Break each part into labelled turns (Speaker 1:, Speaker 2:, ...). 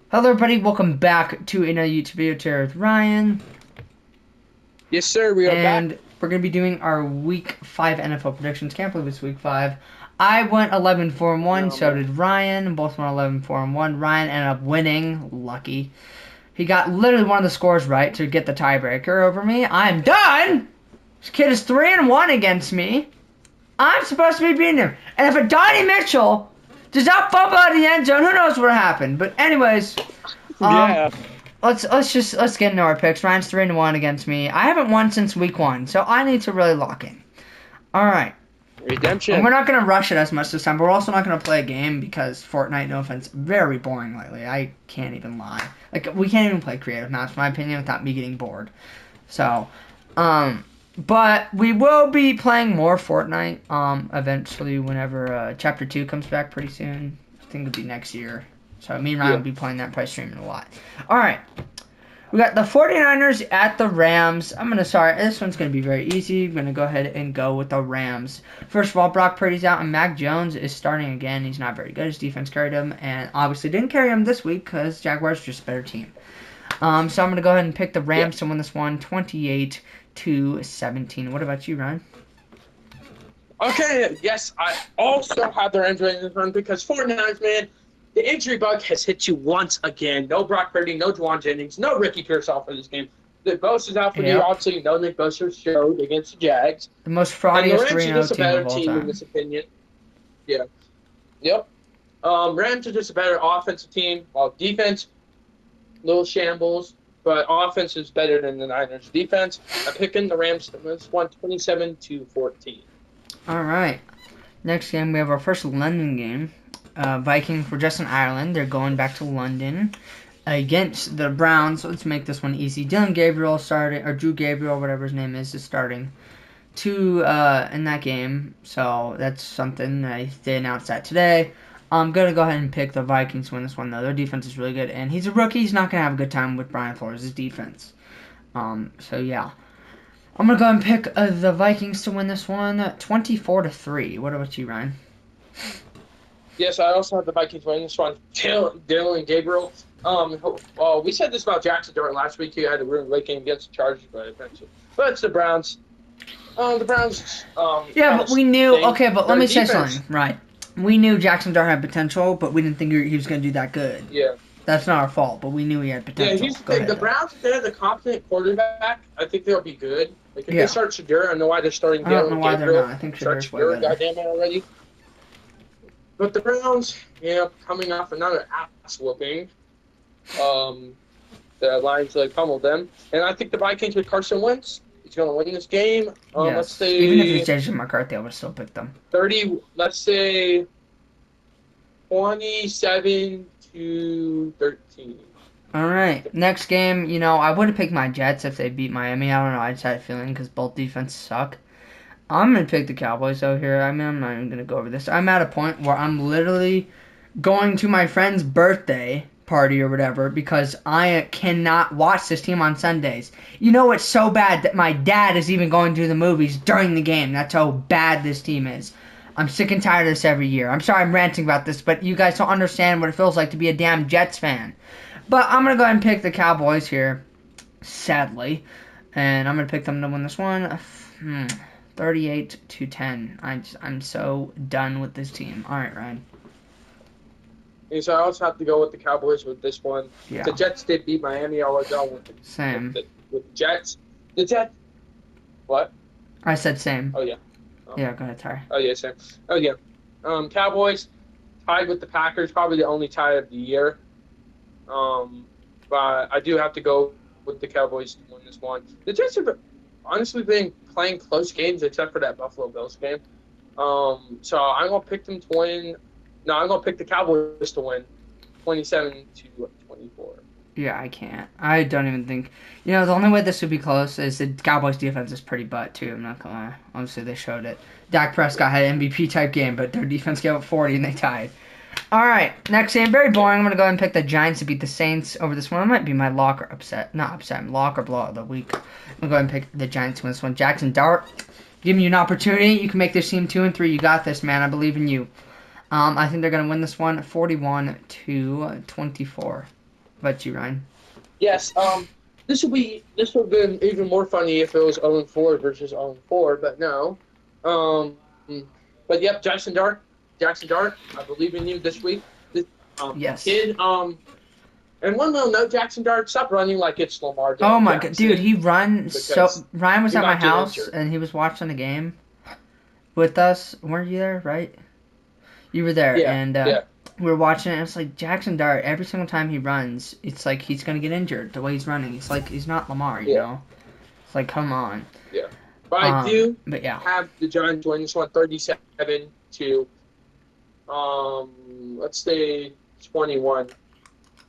Speaker 1: Hello everybody, welcome back to another YouTube video today with Ryan.
Speaker 2: Yes, sir. We are back.
Speaker 1: And we're going to be doing our Week 5 NFL predictions. Can't believe it's Week 5. I went 11-4-1,
Speaker 2: No,
Speaker 1: so
Speaker 2: man.
Speaker 1: did Ryan. Both went 11-4-1. Ryan ended up winning. Lucky. He got literally one of the scores right to get the tiebreaker over me. I'm done! This kid is 3-1 against me. I'm supposed to be beating him. And if a Donnie Mitchell does not fumble out of the end zone, who knows what happened. But anyways, um,
Speaker 2: Yeah.
Speaker 1: let's get into our picks. Ryan's 3-1 against me. I haven't won since week 1, so I need to really lock in. All right, and we're
Speaker 2: Redemption.
Speaker 1: not gonna rush it as much this time. But we're also not gonna play a game because Fortnite, no offense, very boring lately. I can't even lie. Like we can't even play creative maps, in my opinion, without me getting bored. So, but we will be playing more Fortnite. Eventually, whenever Chapter 2 comes back pretty soon. I think it'll be next year. So me and Ryan
Speaker 2: Yeah.
Speaker 1: will be playing that, probably streaming a lot. All right. We got the 49ers at the Rams. I'm going to start. This one's going to be very easy. I'm going to go ahead and go with the Rams. First of all, Brock Purdy's out, and Mac Jones is starting again. He's not very good. His defense carried him, and obviously didn't carry him this week because Jaguars are just a better team. So I'm going to go ahead and pick the
Speaker 2: Yeah.
Speaker 1: Rams to win this one, 28-17. What about you, Ryan?
Speaker 2: Okay. Yes, I also have their injury in this run because 49ers, man, the injury bug has hit you once again. No Brock Purdy, no Juwan Jennings, no Ricky Pearsall for this game. The Bosa's out for the year.
Speaker 1: Yep.
Speaker 2: Obviously, no Nick Bosa showed against the Jags.
Speaker 1: The most
Speaker 2: And the
Speaker 1: fraudiest
Speaker 2: Rams are
Speaker 1: 3-0
Speaker 2: just a
Speaker 1: team
Speaker 2: better
Speaker 1: of all
Speaker 2: team in
Speaker 1: time.
Speaker 2: this opinion. Yeah. Yep. Rams are just a better offensive team. Well, defense, little shambles, but offense is better than the Niners' defense. I'm picking the Rams to this one, 27-14.
Speaker 1: All right. Next game, we have our first London game. Vikings were just in Ireland. They're going back to London against the Browns. Let's make this one easy. Dylan Gabriel starting, or Drew Gabriel, whatever his name is starting in that game. So that's something. They announced that today. I'm going to go ahead and pick the Vikings to win this one, though. Their defense is really good. And he's a rookie. He's not going to have a good time with Brian Flores' defense. So, yeah. I'm going to go and pick the Vikings to win this one, 24-3. What about you, Ryan?
Speaker 2: Yes, I also have the Vikings winning this one. Dylan Gabriel. We said this about Jackson during last week. He had a really late game against the Chargers, but it's the Browns. The Browns.
Speaker 1: Yeah,
Speaker 2: Kind
Speaker 1: but
Speaker 2: of
Speaker 1: we knew.
Speaker 2: stink.
Speaker 1: Okay, but let
Speaker 2: Their
Speaker 1: me say
Speaker 2: defense.
Speaker 1: something. Right. We knew Jackson Dart had potential, but we didn't think he was going to do that good.
Speaker 2: Yeah.
Speaker 1: That's not our fault, but we knew he had
Speaker 2: Yeah,
Speaker 1: potential.
Speaker 2: here's the
Speaker 1: Go
Speaker 2: thing.
Speaker 1: ahead,
Speaker 2: The
Speaker 1: though.
Speaker 2: Browns, if they have a competent quarterback, I think they'll be good. Like, if they
Speaker 1: Yeah.
Speaker 2: start Shadur, I know why they're starting
Speaker 1: I don't know
Speaker 2: Dylan
Speaker 1: why they're not.
Speaker 2: Gabriel.
Speaker 1: I think
Speaker 2: Start
Speaker 1: Shadir's way
Speaker 2: Shadur,
Speaker 1: better.
Speaker 2: goddamn it already. But the Browns, coming off another ass whooping. Um, the Lions like pummeled them, and I think the Vikings with Carson Wentz, he's going to win this game. Let's
Speaker 1: Yes. Even if it's
Speaker 2: say
Speaker 1: Jason McCarthy, I would still pick them.
Speaker 2: 30. Let's say 27-13.
Speaker 1: All right. Next game, I would have picked my Jets if they beat Miami. I don't know. I just had a feeling because both defenses suck. I'm going to pick the Cowboys out here. I mean, I'm not even going to go over this. I'm at a point where I'm literally going to my friend's birthday party or whatever because I cannot watch this team on Sundays. You know, it's so bad that my dad is even going to the movies during the game. That's how bad this team is. I'm sick and tired of this every year. I'm sorry I'm ranting about this, but you guys don't understand what it feels like to be a damn Jets fan. But I'm going to go ahead and pick the Cowboys here, sadly. And I'm going to pick them to win this one. 38-10. I'm so done with this team. All right, Ryan.
Speaker 2: And so I also have to go with the Cowboys with this one.
Speaker 1: Yeah,
Speaker 2: The Jets did beat Miami. I'll go
Speaker 1: same.
Speaker 2: with the Jets. The Jets. What?
Speaker 1: I said same.
Speaker 2: Oh, yeah. Oh,
Speaker 1: Yeah, go ahead, Ty.
Speaker 2: oh yeah, Sam. Oh, yeah. Cowboys tied with the Packers, probably the only tie of the year. But I do have to go with the Cowboys to win this one. The Jets have honestly been playing close games except for that Buffalo Bills game. So I'm gonna pick them to win. No, I'm gonna pick the Cowboys to win, 27-24.
Speaker 1: Yeah, I can't. I don't even think. The only way this would be close is the Cowboys' defense is pretty butt, too. I'm not going to lie. Obviously, they showed it. Dak Prescott had an MVP type game, but their defense gave up 40 and they tied. All right, next game, very boring. I'm going to go ahead and pick the Giants to beat the Saints over this one. It might be my lock or upset. Not upset, lock or blowout of the week. I'm going to go ahead and pick the Giants to win this one. Jackson Dart, giving you an opportunity. You can make this team 2-3. You got this, man. I believe in you. I think they're going to win this one 41-24. But you, Ryan.
Speaker 2: Yes. This would have been even more funny if it was 0-4 versus 0-4, but no. Um, but yep, Jackson Dart. I believe in you this week. This
Speaker 1: Yes.
Speaker 2: kid. And one little note, Jackson Dart, stop running like it's Lamar
Speaker 1: Oh my god, dude,
Speaker 2: Jackson
Speaker 1: he run
Speaker 2: because
Speaker 1: so. Ryan was
Speaker 2: you
Speaker 1: at my
Speaker 2: might get
Speaker 1: house
Speaker 2: injured.
Speaker 1: and he was watching the game with us. Weren't you there? Right? You were there,
Speaker 2: Yeah,
Speaker 1: and
Speaker 2: yeah,
Speaker 1: we were watching it. And it's like Jackson Dart. Every single time he runs, it's like he's gonna get injured. The way he's running, it's like he's not Lamar. You
Speaker 2: yeah,
Speaker 1: know? It's like come on.
Speaker 2: yeah. But I do
Speaker 1: But yeah.
Speaker 2: have the Giants winning this one 37 to let's say 21.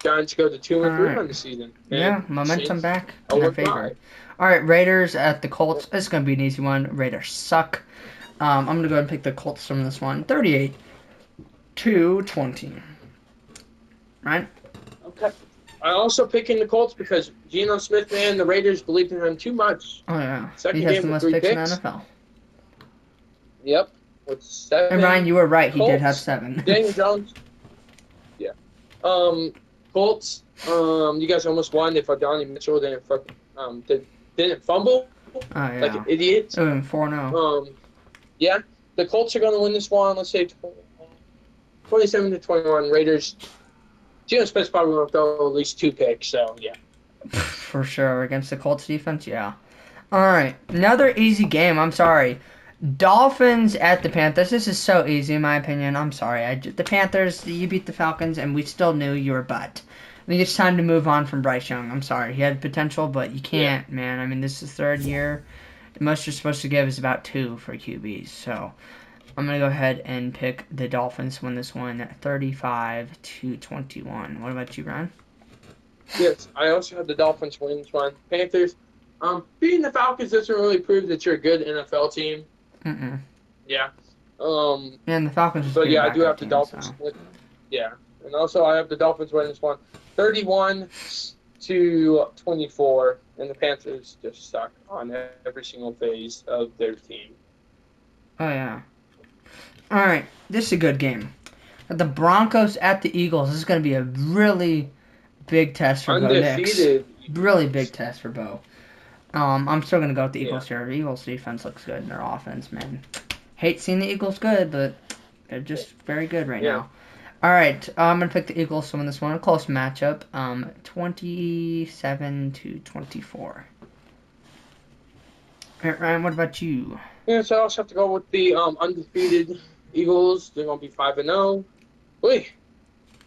Speaker 2: Giants go to 2
Speaker 1: All
Speaker 2: and 3
Speaker 1: right.
Speaker 2: on the season.
Speaker 1: Yeah,
Speaker 2: And
Speaker 1: momentum
Speaker 2: Saints
Speaker 1: back in
Speaker 2: 0
Speaker 1: their
Speaker 2: and
Speaker 1: favor.
Speaker 2: 5.
Speaker 1: All right, Raiders at the Colts. It's gonna be an easy one. Raiders suck. I'm gonna go ahead and pick the Colts from this one. 38-20. Right?
Speaker 2: Okay. I also picking the Colts because Geno Smith, man, the Raiders believed in him too much.
Speaker 1: Oh yeah. He
Speaker 2: Second
Speaker 1: has
Speaker 2: game
Speaker 1: the
Speaker 2: with
Speaker 1: most
Speaker 2: 3
Speaker 1: picks in the
Speaker 2: picks.
Speaker 1: NFL.
Speaker 2: Yep. With 7.
Speaker 1: And Ryan, you were right. He did have
Speaker 2: Colts.
Speaker 1: 7.
Speaker 2: Daniel Jones. Yeah. Colts. You guys almost won if Adonai Mitchell didn't fumble
Speaker 1: Oh
Speaker 2: like an
Speaker 1: yeah.
Speaker 2: idiot.
Speaker 1: 4-0.
Speaker 2: Yeah. The Colts are going to win this one. Let's say 27-21. Raiders. Geno Smith's probably going to throw at least 2 picks. So yeah.
Speaker 1: For sure. Against the Colts defense, yeah. Alright. Another easy game. I'm sorry. Dolphins at the Panthers. This is so easy in my opinion. I'm sorry. The Panthers, you beat the Falcons, and we still knew you were butt. I think it's time to move on from Bryce Young. I'm sorry. He had potential, but you can't, man. I mean, this is third year. The most you're supposed to give is about 2 for QBs. So I'm going to go ahead and pick the Dolphins to win this one at 35-21. What about you, Ryan?
Speaker 2: Yes, I also have the Dolphins win this one. Panthers. Beating the Falcons doesn't really prove that you're a good NFL team.
Speaker 1: Mm-mm.
Speaker 2: Yeah.
Speaker 1: And the Falcons just
Speaker 2: But
Speaker 1: beat a
Speaker 2: yeah, I do
Speaker 1: backup
Speaker 2: have the
Speaker 1: team,
Speaker 2: Dolphins.
Speaker 1: so.
Speaker 2: Yeah, and also I have the Dolphins winning this one, 31-24, and the Panthers just suck on every single phase of their team.
Speaker 1: Oh, yeah. All right. This is a good game. The Broncos at the Eagles. This is going to be a really big test for Bo Nix.
Speaker 2: Undefeated.
Speaker 1: Really big test for Bo. I'm still going to go with the Eagles
Speaker 2: Yeah.
Speaker 1: here. The Eagles defense looks good in their offense, man. Hate seeing the Eagles good, but they're just very good right now. All right. I'm going to pick the Eagles to win this one. A close matchup. 27-24. All right, Ryan, what about you?
Speaker 2: Yeah, so I also have to go with the undefeated Eagles. They're gonna be 5-0. Wait.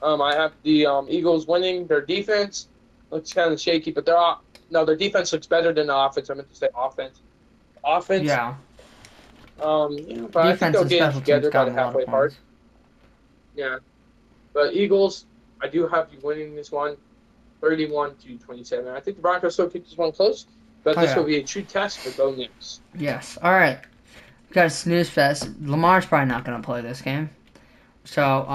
Speaker 2: I have the Eagles winning. Their defense looks kind of shaky, but their defense looks better than the offense. I meant to say offense. Offense.
Speaker 1: Yeah.
Speaker 2: But I think
Speaker 1: Defense
Speaker 2: they'll
Speaker 1: and
Speaker 2: get
Speaker 1: special
Speaker 2: together
Speaker 1: teams
Speaker 2: by
Speaker 1: got
Speaker 2: the
Speaker 1: a lot
Speaker 2: halfway
Speaker 1: of
Speaker 2: part.
Speaker 1: points.
Speaker 2: Yeah. But Eagles, I do have you winning this one, 31-27. I think the Broncos still keep this one close, but this will be a true test for Bo Nix.
Speaker 1: Yes. All right. We got a snooze fest. Lamar's probably not going to play this game. So,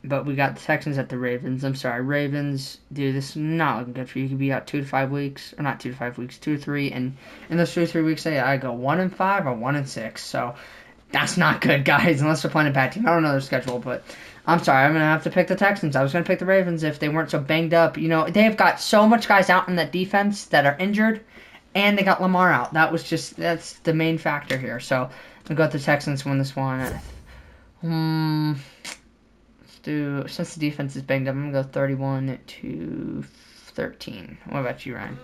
Speaker 1: but we got the Texans at the Ravens. I'm sorry, Ravens, dude, this is not looking good for you. You could be out 2 to 5 weeks, or not 2 to 5 weeks, 2 to 3, and in those 2 to 3 weeks, I go 1-5 or 1-6. So that's not good, guys, unless they're playing a bad team. I don't know their schedule, but I'm sorry, I'm gonna have to pick the Texans. I was gonna pick the Ravens if they weren't so banged up. You know, they've got so much guys out in that defense that are injured, and they got Lamar out. That's the main factor here. So I got the Texans to win this one. Since the defense is banged up, I'm gonna go 31-13. What about you, Ryan?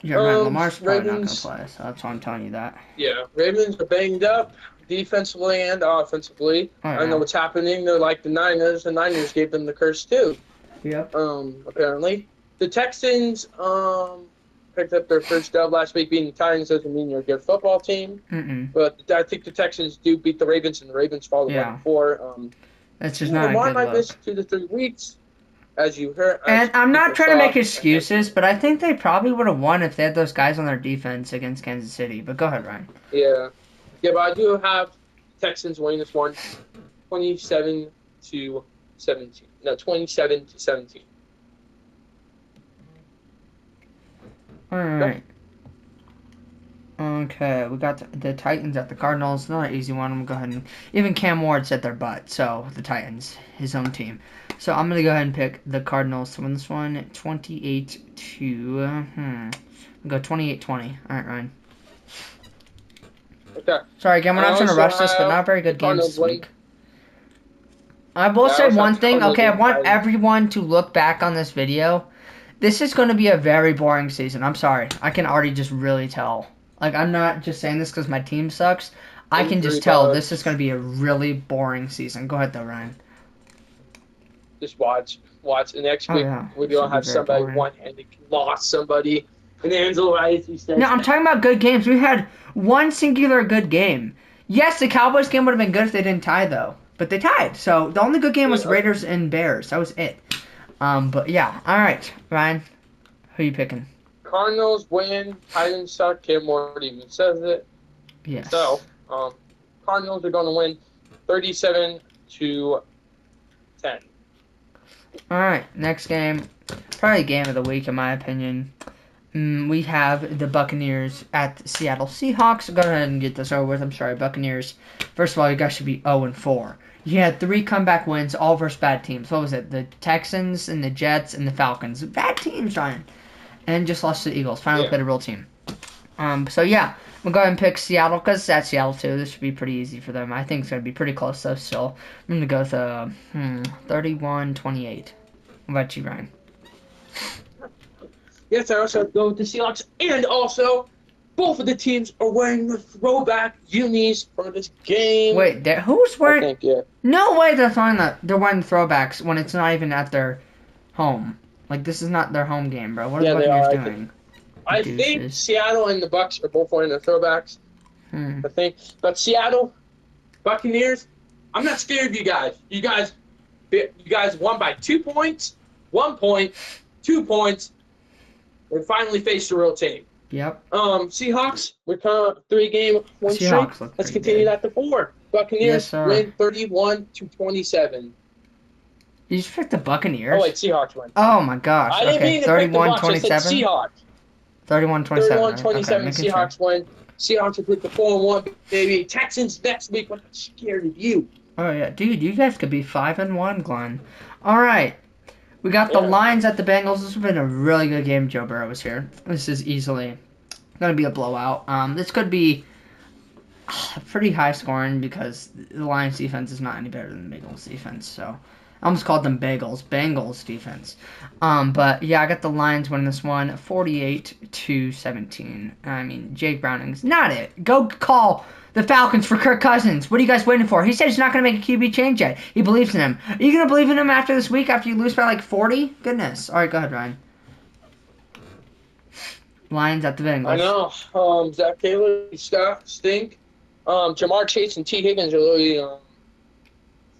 Speaker 1: Yeah, Ryan, Lamar's probably not gonna play, so that's why I'm telling you that.
Speaker 2: Yeah, Ravens are banged up defensively and offensively. I know what's happening. They're like the Niners. The Niners gave them the curse too.
Speaker 1: Yep.
Speaker 2: Apparently, the Texans picked up their first dub last week. Beating the Titans doesn't mean you're a good football team. But I think the Texans do beat the Ravens, and the Ravens fall to 1-4.
Speaker 1: That's just not a good
Speaker 2: Lamar might
Speaker 1: look.
Speaker 2: miss 2 to 3 weeks, as you heard.
Speaker 1: And I'm not trying to make excuses, but I think they probably would have won if they had those guys on their defense against Kansas City. But go ahead, Ryan.
Speaker 2: Yeah, but I do have Texans winning this one, 27-17. No, 27-17.
Speaker 1: All right. Okay, we got the Titans at the Cardinals. Another easy one. I'm gonna go ahead and even Cam Ward set their butt. So the Titans, his own team. So I'm gonna go ahead and pick the Cardinals to win this one, 28 to. I'll go 28-20. All right, Ryan.
Speaker 2: Okay.
Speaker 1: Sorry again, we're not trying to rush this, but not very good games this week. I will say one thing. Okay, I want everyone to look back on this video. This is going to be a very boring season. I'm sorry. I can already just really tell. Like, I'm not just saying this because my team sucks. I can just tell this is going to be a really boring season. Go ahead, though, Ryan.
Speaker 2: Just watch. And next week, we're going to have somebody one-handed lost somebody. And Angelo Rice, he says...
Speaker 1: No, I'm talking about good games. We had one singular good game. Yes, the Cowboys game would have been good if they didn't tie, though. But they tied. So, the only good game was Raiders and Bears. That was it. But, yeah. All right, Ryan. Who are you picking?
Speaker 2: Cardinals win. Titans suck. Cam Ward even says it.
Speaker 1: Yes.
Speaker 2: So, Cardinals are going to win 37-10.
Speaker 1: All right, next game. Probably game of the week, in my opinion. We have the Buccaneers at the Seattle Seahawks. Go ahead and get this over with. I'm sorry, Buccaneers. First of all, you guys should be 0-4. You had 3 comeback wins, all versus bad teams. What was it? The Texans and the Jets and the Falcons. Bad teams, Ryan. And just lost to the Eagles. Finally played a real team. So, yeah. I'm going to go ahead and pick Seattle because it's at Seattle, too. This should be pretty easy for them. I think it's going to be pretty close, though, still. I'm going to go with 31-28. What about you, Ryan?
Speaker 2: Yes, I also go with the Seahawks. And also, both of the teams are wearing the throwback unis for this game.
Speaker 1: Wait, who's wearing...
Speaker 2: I think, yeah.
Speaker 1: No way they're wearing the throwbacks when it's not even at their home. Like, this is not their home game, bro. What are the Buccaneers doing?
Speaker 2: I think Seattle and the Bucs are both wearing their throwbacks. I think. But Seattle, Buccaneers, I'm not scared of you guys. You guys won by 2 points, 1 point, 2 points, and finally faced a real team.
Speaker 1: Yep.
Speaker 2: Seahawks, we're kind of 3-game win streak. Let's continue that to 4. Buccaneers win 31-27.
Speaker 1: You just picked the Buccaneers?
Speaker 2: Oh, wait, Seahawks win.
Speaker 1: Oh, my gosh.
Speaker 2: I didn't mean to pick the Bucs. I said Seahawks.
Speaker 1: 31-27.
Speaker 2: 31-27, Seahawks win. Seahawks will put the 4-1, baby. Texans next week. I'm not scared of you.
Speaker 1: Oh, yeah. Dude, you guys could be 5-1, Glenn. All right. We got the Lions at the Bengals. This has been a really good game. Joe Burrow was here. This is easily going to be a blowout. This could be pretty high scoring because the Lions defense is not any better than the Bengals defense. So I almost called them Bengals defense. But yeah, I got the Lions winning this one, 48-17. I mean, Jake Browning's not it. Go call the Falcons for Kirk Cousins. What are you guys waiting for? He said he's not going to make a QB change yet. He believes in him. Are you going to believe in him after this week, after you lose by like 40? Goodness. All right, go ahead, Ryan. Lions at the Bengals.
Speaker 2: I know. Zach Taylor, stink. Jamar Chase and T. Higgins are literally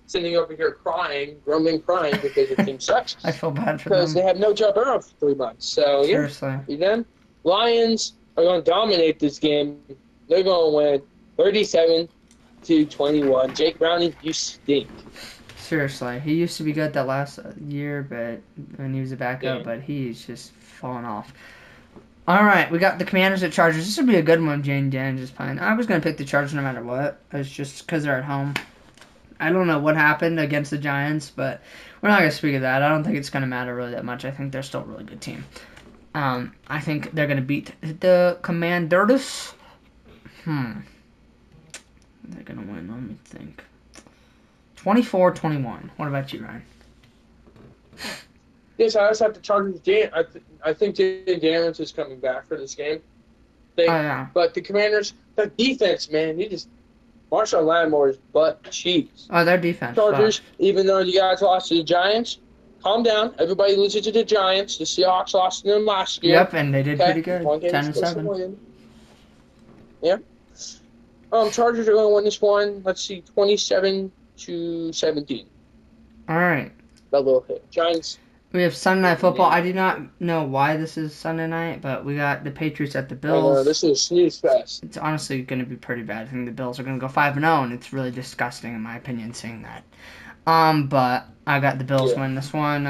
Speaker 2: sitting over here crying, grumbling, crying because the team sucks.
Speaker 1: I feel bad for them.
Speaker 2: Because they have no Joe Burrow for 3 months. So,
Speaker 1: seriously.
Speaker 2: You them? Lions are going to dominate this game. They're going to win 37-21. Jake Browning, you stink.
Speaker 1: Seriously. He used to be good that last year, but when he was a backup, but he's just fallen off. All right, we got the Commanders at Chargers. This would be a good one if Jane Dan is playing. I was going to pick the Chargers no matter what. It's just because they're at home. I don't know what happened against the Giants, but we're not going to speak of that. I don't think it's going to matter really that much. I think they're still a really good team. I think they're going to beat the Commanders. They're going to win. Let me think. 24-21. What about you, Ryan?
Speaker 2: Yes, I also have the Chargers. I think Jay Daniels is coming back for this game.
Speaker 1: Yeah.
Speaker 2: But the Commanders, the defense, man, Marshall Lattimore's butt cheeks.
Speaker 1: Oh, their defense.
Speaker 2: Chargers, even though you guys lost to the Giants, calm down. Everybody loses to the Giants. The Seahawks lost to them last year.
Speaker 1: Yep, and they did pretty good. 10-7.
Speaker 2: Yeah. Chargers are going to win this one. Let's see, 27-17.
Speaker 1: All right.
Speaker 2: That little hit. Giants.
Speaker 1: We have Sunday Night Football. I do not know why this is Sunday night, but we got the Patriots at the Bills.
Speaker 2: This is a snooze fest.
Speaker 1: It's honestly going to be pretty bad. I think the Bills are going to go 5-0, and it's really disgusting in my opinion seeing that. But I got the Bills win this one.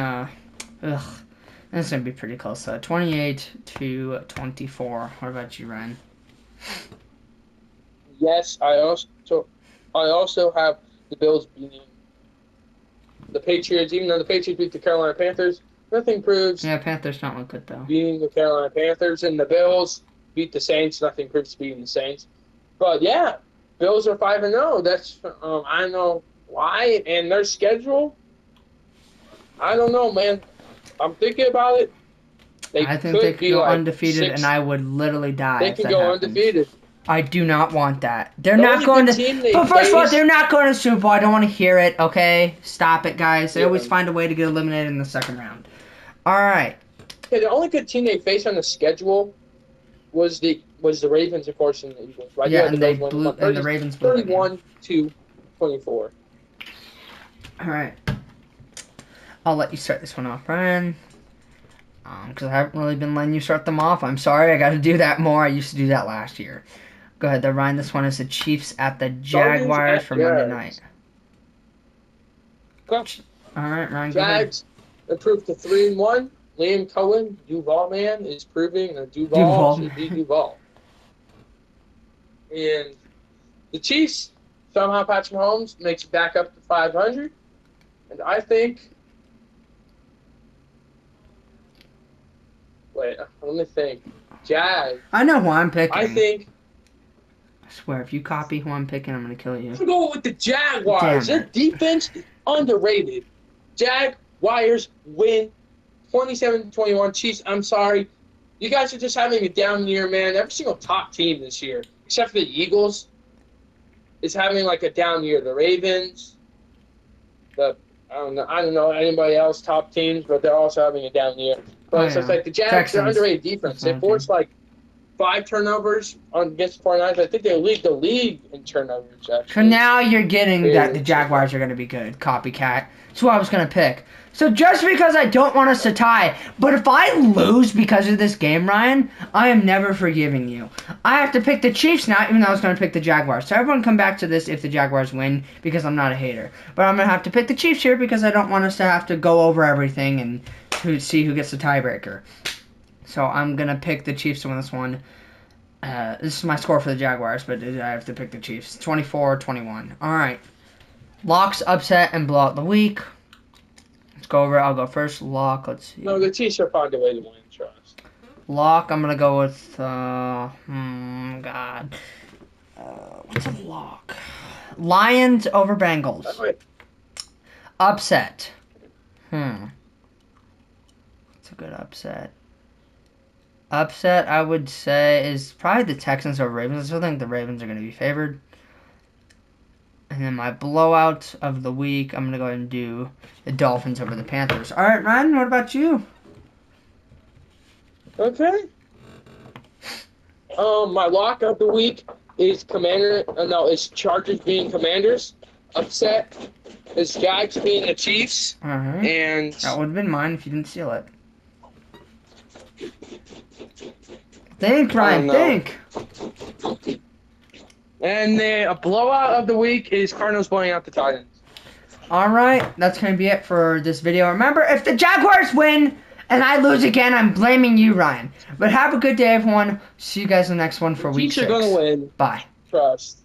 Speaker 1: This is going to be pretty close. 28-24. What about you, Ryan?
Speaker 2: Yes, I also have the Bills beating the Patriots, even though the Patriots beat the Carolina Panthers. Nothing proves
Speaker 1: Yeah, Panthers don't look good though.
Speaker 2: beating the Carolina Panthers, and the Bills beat the Saints. Nothing proves beating the Saints. But yeah, Bills are 5-0. That's I don't know why, and their schedule. I don't know, man. I'm thinking about it.
Speaker 1: I think they could go undefeated, and I would literally die.
Speaker 2: They
Speaker 1: if
Speaker 2: could
Speaker 1: that
Speaker 2: go
Speaker 1: happens.
Speaker 2: undefeated.
Speaker 1: I do not want that. They're
Speaker 2: The
Speaker 1: not
Speaker 2: only
Speaker 1: going
Speaker 2: good
Speaker 1: to.
Speaker 2: team they
Speaker 1: But first of all,
Speaker 2: faced-
Speaker 1: they're not going to Super Bowl. I don't want to hear it. Okay, stop it, guys. They
Speaker 2: Yeah.
Speaker 1: always find a way to get eliminated in the second round. All right.
Speaker 2: Okay, the only good team they faced on the schedule was the Ravens, of course, and the Eagles. Right?
Speaker 1: Yeah,
Speaker 2: the
Speaker 1: and they
Speaker 2: Bills
Speaker 1: blew,
Speaker 2: won
Speaker 1: and the Ravens blew. the game.
Speaker 2: 31-24.
Speaker 1: All right. I'll let you start this one off, Brian. Because I haven't really been letting you start them off. I'm sorry. I got to do that more. I used to do that last year. Go ahead, then, Ryan. This one is the Chiefs at the Jaguars for Monday night.
Speaker 2: Okay.
Speaker 1: All right, Ryan. Go ahead.
Speaker 2: Jags improved to 3-1. Liam Cohen, Duval man, is proving that Duval should be Duval. And the Chiefs, somehow Patrick Mahomes makes it back up to 500. And I think... Wait, let me think. Jags.
Speaker 1: I know who I'm picking.
Speaker 2: I think...
Speaker 1: I swear, if you copy who I'm picking, I'm going to kill you.
Speaker 2: I'm going with the Jaguars.
Speaker 1: Damn
Speaker 2: Their defense is underrated. Jaguars win 27-21. Chiefs, I'm sorry. You guys are just having a down year, man. Every single top team this year, except for the Eagles, is having like a down year. The Ravens, I don't know anybody else top teams, but they're also having a down year. But it's just like the Jags,
Speaker 1: Texans.
Speaker 2: they're underrated defense. They forced like 5 turnovers against the 49ers. I think they lead the league in turnovers, actually.
Speaker 1: So now you're getting that the Jaguars are going to be good. Copycat. That's who I was going to pick. So just because I don't want us to tie, but if I lose because of this game, Ryan, I am never forgiving you. I have to pick the Chiefs now, even though I was going to pick the Jaguars. So everyone come back to this if the Jaguars win, because I'm not a hater. But I'm going to have to pick the Chiefs here because I don't want us to have to go over everything and see who gets the tiebreaker. So I'm going to pick the Chiefs to win this one. This is my score for the Jaguars, but I have to pick the Chiefs. 24-21. All right. Locks, upset, and blowout the week. Let's go over it. I'll go first. Lock, let's see.
Speaker 2: No, the Chiefs will find a way to win, trust.
Speaker 1: Lock, I'm going to go with, what's a lock? Lions over Bengals. Upset. What's a good upset? Upset, I would say, is probably the Texans over Ravens. I still think the Ravens are going to be favored. And then my blowout of the week, I'm going to go ahead and do the Dolphins over the Panthers. All right, Ryan, what about you?
Speaker 2: Okay. My lock of the week is is Chargers being Commanders. Upset is Jags being the Chiefs.
Speaker 1: All right.
Speaker 2: And
Speaker 1: that would have been mine if you didn't steal it. Think, Ryan, think.
Speaker 2: And a blowout of the week is Cardinals blowing out the Titans.
Speaker 1: All right, that's going to be it for this video. Remember, if the Jaguars win and I lose again, I'm blaming you, Ryan. But have a good day, everyone. See you guys in the next one for week 6.
Speaker 2: Chiefs are going to win.
Speaker 1: Bye.
Speaker 2: Trust.